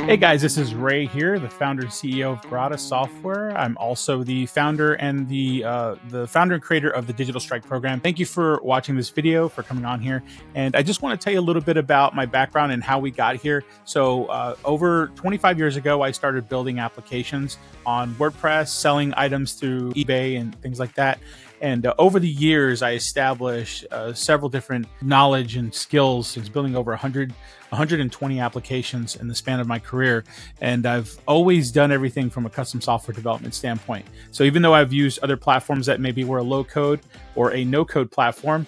Hey guys, this is Ray here, the founder and CEO of Grata Software. I'm also the founder and the founder and creator of the Digital Strike program. Thank you for watching this video, for coming on here. And I just want to tell you a little bit about my background and how we got here. So over 25 years ago, I started building applications on WordPress, selling items through eBay and things like that. And over the years, I established several different knowledge and skills since building over 120 applications in the span of my career. And I've always done everything from a custom software development standpoint. So even though I've used other platforms that maybe were a low code or a no code platform,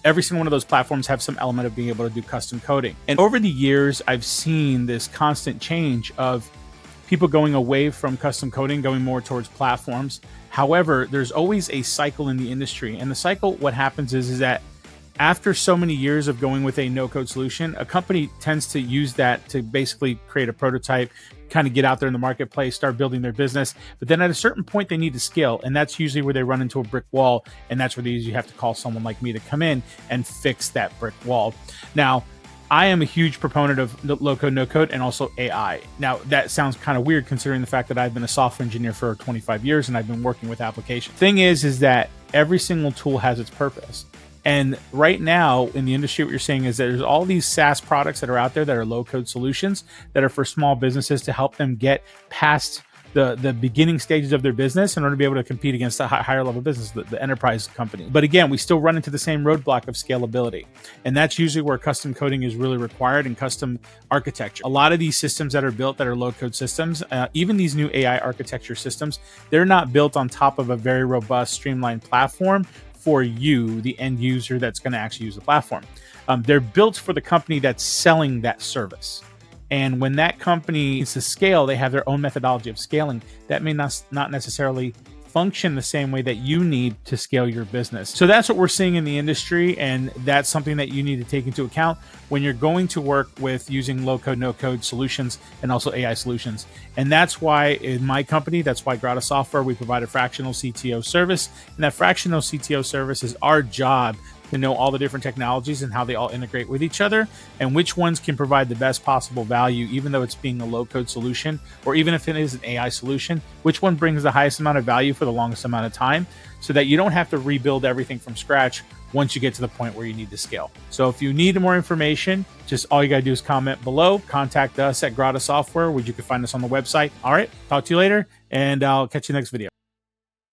every single one of those platforms have some element of being able to do custom coding. And over the years, I've seen this constant change of people going away from custom coding, going more towards platforms. However, there's always a cycle in the industry. And the cycle, what happens is that after so many years of going with a no-code solution, a company tends to use that to basically create a prototype, kind of get out there in the marketplace, start building their business. But then at a certain point, they need to scale. And that's usually where they run into a brick wall. And that's where they usually have to call someone like me to come in and fix that brick wall. Now, I am a huge proponent of low-code, no-code, and also AI. Now, that sounds kind of weird considering the fact that I've been a software engineer for 25 years and I've been working with applications. Thing is that every single tool has its purpose. And right now in the industry, what you're saying is that there's all these SaaS products that are out there that are low-code solutions that are for small businesses to help them get past the beginning stages of their business in order to be able to compete against the higher level business, the enterprise company. But again, we still run into the same roadblock of scalability. And that's usually where custom coding is really required and custom architecture. A lot of these systems that are built that are low code systems, even these new AI architecture systems, they're not built on top of a very robust, streamlined platform for you, the end user that's going to actually use the platform. They're built for the company that's selling that service. And when that company needs to scale, they have their own methodology of scaling that may not necessarily function the same way that you need to scale your business. So that's what we're seeing in the industry. And that's something that you need to take into account when you're going to work with using low code, no code solutions and also AI solutions. And that's why in my company, that's why Grata Software, we provide a fractional CTO service. And that fractional CTO service is our job to know all the different technologies and how they all integrate with each other and which ones can provide the best possible value, even though it's being a low code solution, or even if it is an AI solution, which one brings the highest amount of value for the longest amount of time so that you don't have to rebuild everything from scratch once you get to the point where you need to scale. So if you need more information, just all you got to do is comment below, contact us at Grata Software, where you can find us on the website. All right, talk to you later, and I'll catch you next video.